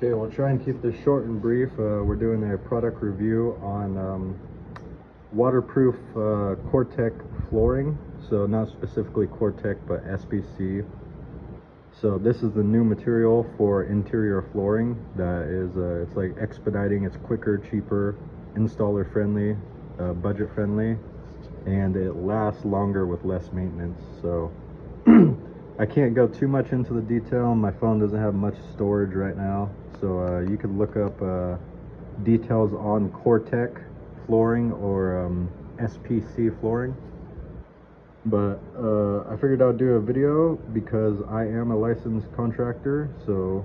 Okay, we'll try and keep this short and brief. We're doing a product review on waterproof COREtec flooring. So not specifically COREtec, but SPC. So this is the new material for interior flooring that is, it's like expediting, it's quicker, cheaper, installer friendly, budget friendly, and it lasts longer with less maintenance. So I can't go too much into the detail. My phone doesn't have much storage right now. So you could look up details on COREtec flooring or SPC flooring. But I figured I'd do a video because I am a licensed contractor, so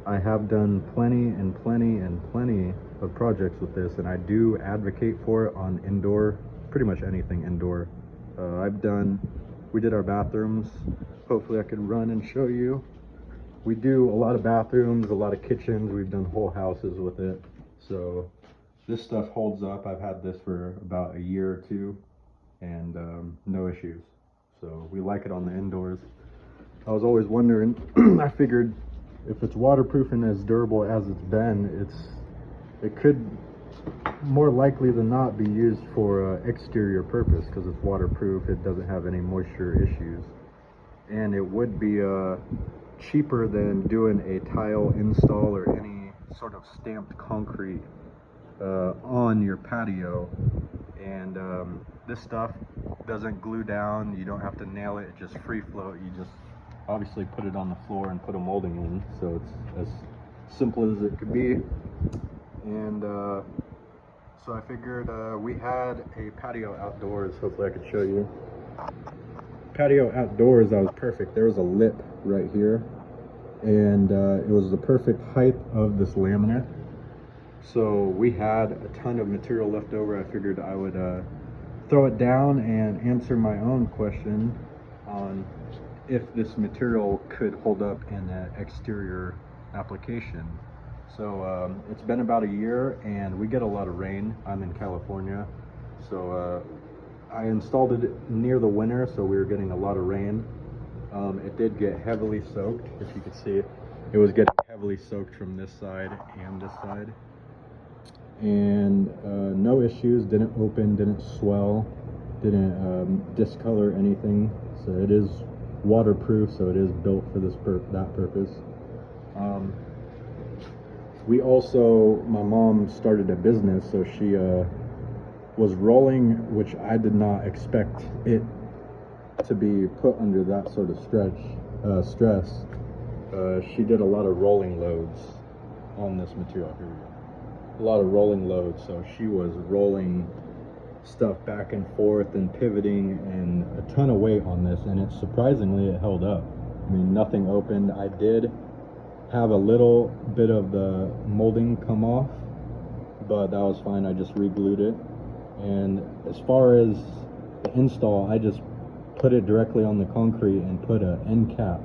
I have done plenty of projects with this, and I do advocate for it on indoor, pretty much anything indoor. We did our bathrooms. Hopefully I can run and show you. We do a lot of bathrooms, a lot of kitchens. We've done whole houses with it. So this stuff holds up. I've had this for about a year or two, and no issues. So we like it on the indoors. I was always wondering, I figured if it's waterproof and as durable as it's been, it could more likely than not be used for exterior purpose because it's waterproof. It doesn't have any moisture issues, and it would be cheaper than doing a tile install or any sort of stamped concrete on your patio. And this stuff doesn't glue down. You don't have to nail it. It just free float. You just obviously put it on the floor and put a molding in. So it's as simple as it could be. And so I figured we had a patio outdoors. Hopefully I could show you. Patio outdoors, that was perfect. There was a lip right here, and it was the perfect height of this laminate. So we had a ton of material left over. I figured I would throw it down and answer my own question on if this material could hold up in an exterior application. So it's been about a year, and we get a lot of rain. I'm in California, so I installed it near the winter, so we were getting a lot of rain. It did get heavily soaked. If you could see it, it was getting heavily soaked from this side and this side. And no issues, didn't open, didn't swell, didn't discolor anything. So it is waterproof, so it is built for that purpose. We also, my mom started a business, so she was rolling, which I did not expect it to be put under that sort of stress. She did a lot of rolling loads on this material. Here we go. A lot of rolling loads, so she was rolling stuff back and forth and pivoting and a ton of weight on this, and surprisingly it held up. I mean, nothing opened. I did have a little bit of the molding come off, but that was fine. I just re-glued it. And as far as the install, I just put it directly on the concrete and put an end cap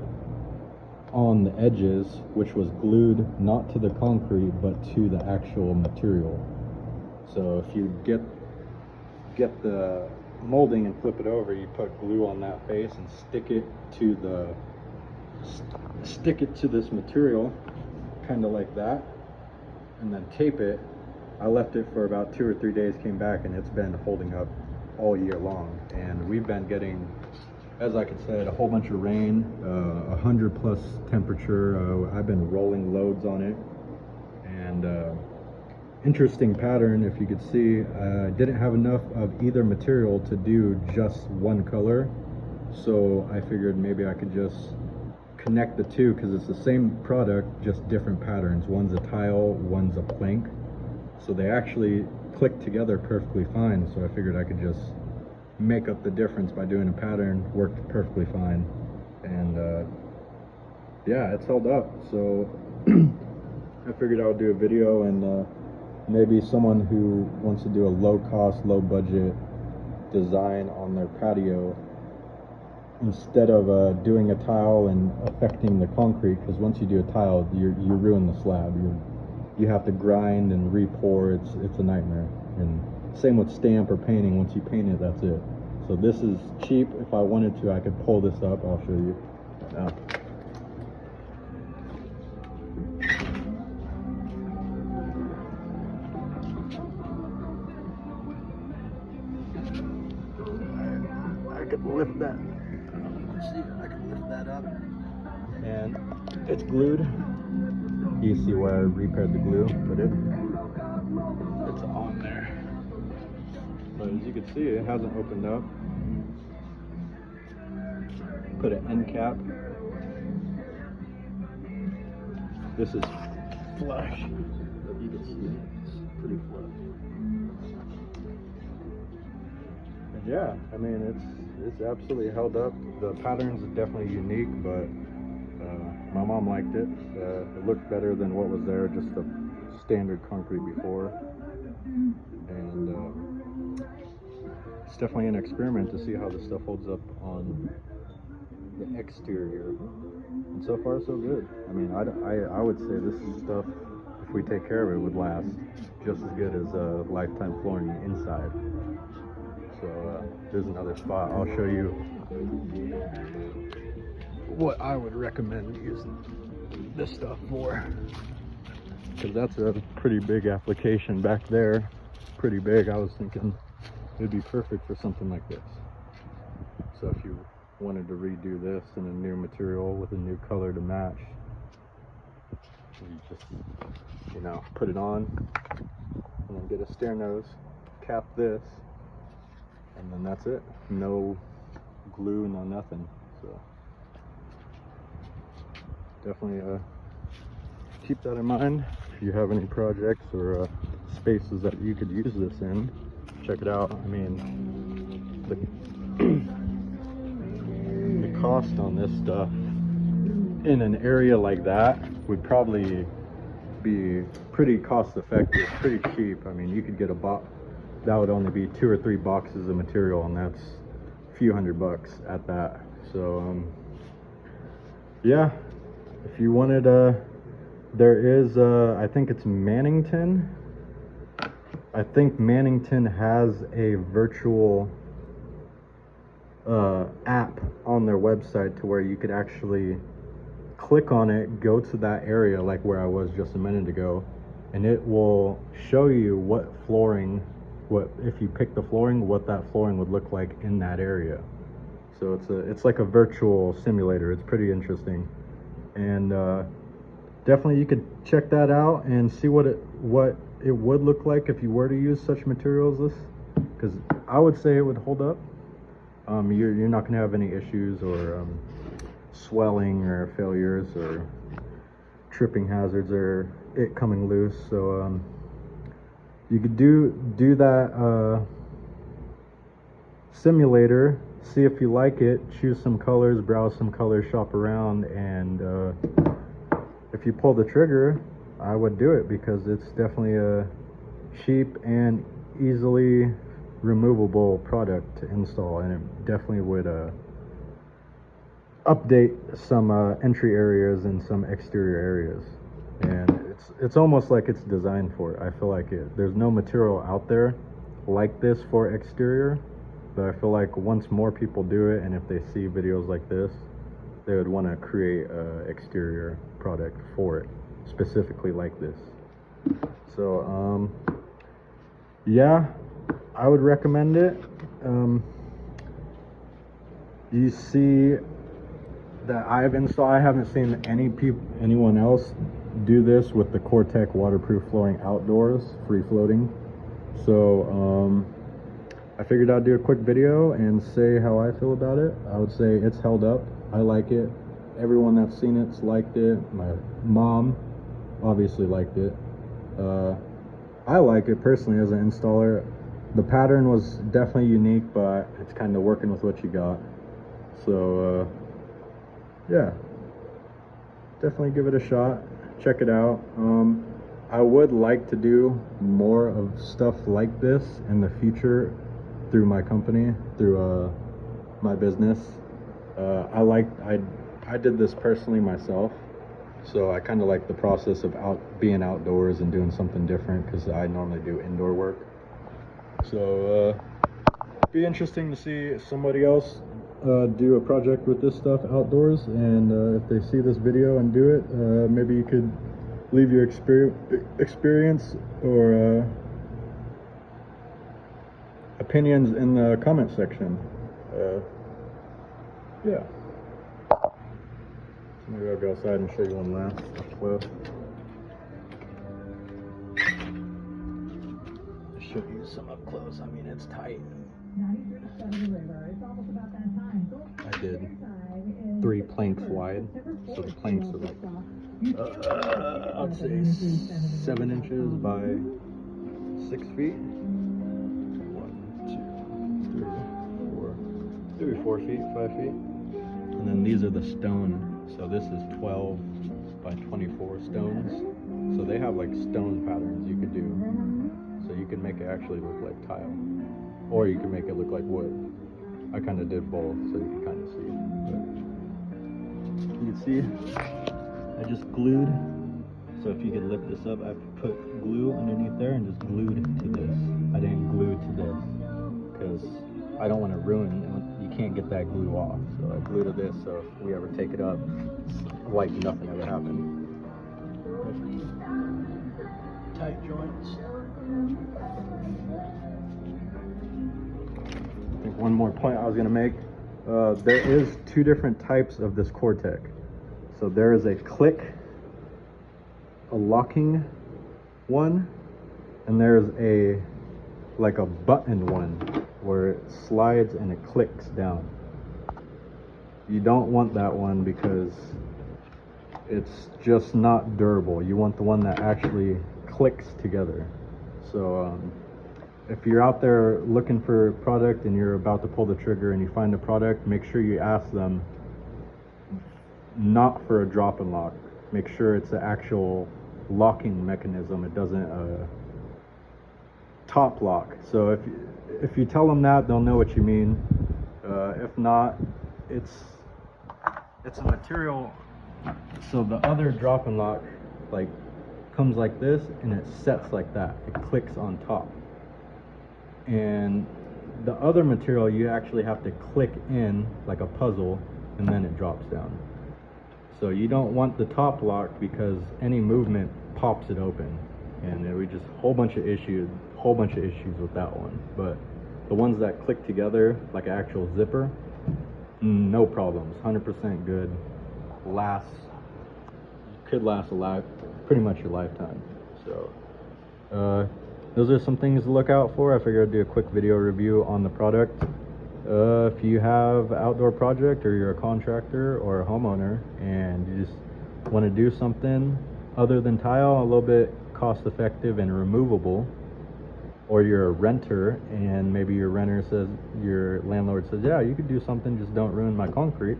on the edges, which was glued not to the concrete but to the actual material. So if you get the molding and flip it over, you put glue on that face and stick it to this material, kind of like that, and then tape it. I left it for about 2 or 3 days, came back, and it's been holding up all year long. And we've been getting, as I said, a whole bunch of rain, 100 plus temperature. I've been rolling loads on it, and interesting pattern. If you could see, I didn't have enough of either material to do just one color, so I figured maybe I could just connect the two, because it's the same product, just different patterns. One's a tile, one's a plank, so they actually click together perfectly fine. So I figured I could just make up the difference by doing a pattern. Worked perfectly fine, and yeah, it's held up. So I figured I would do a video, and maybe someone who wants to do a low cost, low budget design on their patio, instead of doing a tile and affecting the concrete, because once you do a tile, you ruin the slab. You have to grind and re-pour. It's a nightmare. And same with stamp or painting. Once you paint it, that's it. So this is cheap. If I wanted to, I could pull this up. I'll show you. could lift that. Let's see, I can lift that up. And it's glued. You see where I repaired the glue, but it's on there. But as you can see, it hasn't opened up. Put an end cap. This is flush. But you can see it's pretty flush. And yeah, I mean it's absolutely held up. The pattern's definitely unique, but my mom liked it. It looked better than what was there, just the standard concrete before. And it's definitely an experiment to see how this stuff holds up on the exterior. And so far, so good. I mean, I would say this is stuff, if we take care of it, would last just as good as lifetime flooring inside. So there's another spot. I'll show you what I would recommend using this stuff for, because that's a pretty big application back there. Pretty big. I was thinking it'd be perfect for something like this. So if you wanted to redo this in a new material with a new color to match, you just, you know, put it on and then get a stair nose, cap this, and then that's it. No glue, no nothing. So definitely keep that in mind if you have any projects or spaces that you could use this in. Check it out. I mean, the cost on this stuff in an area like that would probably be pretty cost effective, pretty cheap. I mean, you could get a box that would only be 2 or 3 boxes of material, and that's a few $100 at that. So yeah, if you wanted there is I think it's Mannington. I think Mannington has a virtual app on their website to where you could actually click on it, go to that area like where I was just a minute ago, and it will show you what flooring, if you pick the flooring, what that flooring would look like in that area. So it's like a virtual simulator. It's pretty interesting, and definitely you could check that out and see what it would look like if you were to use such materials, because I would say it would hold up. You're not going to have any issues or swelling or failures or tripping hazards or it coming loose. So you could do that simulator, see if you like it, choose some colors, browse some colors, shop around, and if you pull the trigger, I would do it, because it's definitely a cheap and easily removable product to install, and it definitely would update some entry areas and some exterior areas. And it's almost like it's designed for it. I feel like there's no material out there like this for exterior, but I feel like once more people do it, and if they see videos like this, they would want to create an exterior product for it, specifically like this. So yeah, I would recommend it. You see that I've installed, I haven't seen anyone else do this with the COREtec waterproof flooring outdoors, free floating. So I figured I'd do a quick video and say how I feel about it. I would say it's held up. I like it. Everyone that's seen it's liked it. My mom obviously liked it. I like it personally as an installer. The pattern was definitely unique, but it's kind of working with what you got. So yeah, definitely give it a shot. Check it out. I would like to do more of stuff like this in the future through my company, through my business. I did this personally myself, so I kind of like the process of being outdoors and doing something different, because I normally do indoor work. So be interesting to see somebody else do a project with this stuff outdoors, and if they see this video and do it, maybe you could leave your experience or opinions in the comment section. Yeah. So maybe I'll go outside and show you one last clip. Show you some up close. I mean, it's tight. I did 3 planks wide, so the planks are like I'd say 7 inches by 6 feet. 4 feet, 5 feet. And then these are the stone. So this is 12 by 24 stones. So they have like stone patterns you could do. So you can make it actually look like tile, or you can make it look like wood. I kind of did both, so you can kind of see. But you can see, I just glued. So if you could lift this up, I put glue underneath there and just glued to this. I didn't glue to this because I don't want to ruin it. You can't get that glue off. So I glued to this, so if we ever take it up, it's like nothing ever happened. Tight joints. I think one more point I was going to make. There is 2 different types of this COREtec. So there is a click, a locking one, and there's a like a button one where it slides and it clicks down. You don't want that one because it's just not durable. You want the one that actually clicks together. So if you're out there looking for a product and you're about to pull the trigger and you find a product, make sure you ask them not for a drop and lock. Make sure it's the actual locking mechanism. It doesn't top lock. So if you tell them that, they'll know what you mean. If not, it's a material. So the other drop and lock like comes like this and it sets like that. It clicks on top. And the other material you actually have to click in like a puzzle and then it drops down. So you don't want the top lock because any movement pops it open, and we just whole bunch of issues with that one. But the ones that click together like an actual zipper, no problems, 100% good. Could last pretty much your lifetime. So those are some things to look out for. I figured I'd do a quick video review on the product. If you have an outdoor project, or you're a contractor or a homeowner and you just want to do something other than tile, a little bit cost effective and removable, or you're a renter and maybe your landlord says, yeah, you could do something, just don't ruin my concrete,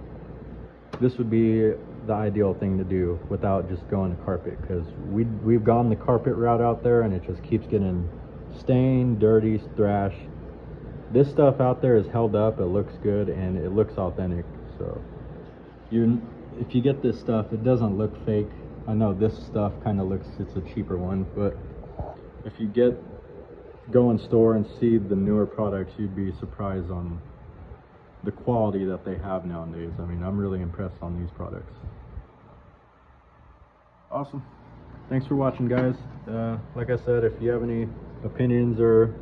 this would be the ideal thing to do without just going to carpet, because we've gone the carpet route out there and it just keeps getting stained, dirty, thrashed. This stuff out there is held up, it looks good, and it looks authentic. So if you get this stuff, it doesn't look fake. I know this stuff kind of looks, it's a cheaper one, but if you go in store and see the newer products, you'd be surprised on the quality that they have nowadays. I mean, I'm really impressed on these products. Awesome. Thanks for watching, guys. Like I said, if you have any opinions or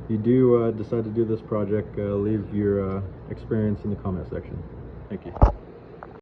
you do decide to do this project, leave your experience in the comment section. Thank you.